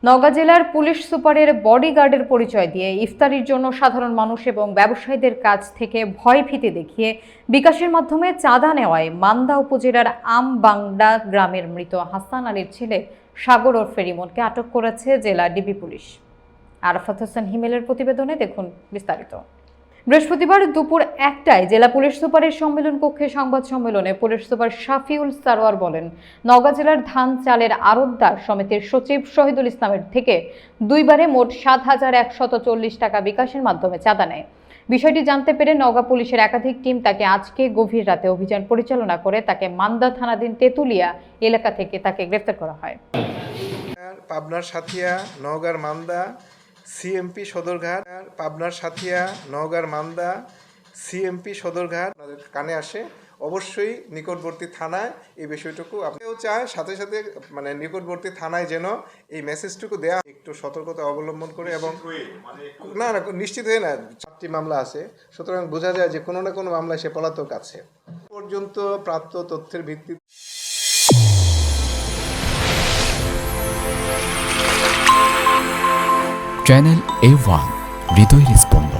নওগাঁ জেলার পুলিশ সুপারের বডিগার্ডের পরিচয় দিয়ে ইফতারির জন্য সাধারণ মানুষ এবং ব্যবসায়ীদের কাছ থেকে ভয় ভীতি দেখিয়ে বিকাশের মাধ্যমে চাঁদা নেওয়ায় মান্দা উপজেলার আমবাংডা গ্রামের মৃত হাসান আলীর ছেলে সাগর ওরফে রিমনকে আটক করেছে জেলা ডিবি পুলিশ। আরাফাত হোসেন হিমেলের প্রতিবেদনে দেখুন বিস্তারিত। বৃহস্পতিবার দুপুর 1টায় জেলা পুলিশ সুপারের সম্মেলন কক্ষে সংবাদ সম্মেলনে পুলিশ সুপার শাফিউল সারোয়ার বলেন, নওগাঁ জেলার ধান চালের আড়তদার সমিতির সচিব শহীদুল ইসলামের থেকে দুইবারে মোট 7,140 টাকা বিকাশের মাধ্যমে চাঁদা নেয়। বিষয়টি জানতে পেরে নওগাঁ পুলিশের একাধিক টিম তাকে আজকে গভীর রাতে অভিযান পরিচালনা করে তাকে মান্দা থানাধীন তেতুলিয়া এলাকা থেকে তাকে গ্রেফতার করা হয়। পাবনার সাথিয়া, নওগাঁর মান্দা, সিএমপি সদরঘাট, পাবনার সাথিয়া, নওগাঁর মান্দা, সিএমপি সদরঘাট আপনাদের কানে আসে। অবশ্যই নিকটবর্তী থানায় এই বিষয়টুকু আপনিও চায় সাথে সাথে নিকটবর্তী থানায় যেন এই মেসেজটুকু দেয়া, একটু সতর্কতা অবলম্বন করে এবং না নিশ্চিত হয়ে না 7টি মামলা আছে, সুতরাং বোঝা যায় যে কোনো না কোনো মামলায় সে পলাতক আছে। পর্যন্ত প্রাপ্ত তথ্যের ভিত্তিতে চ্যানেল A1 হৃদয় রেসপন্স।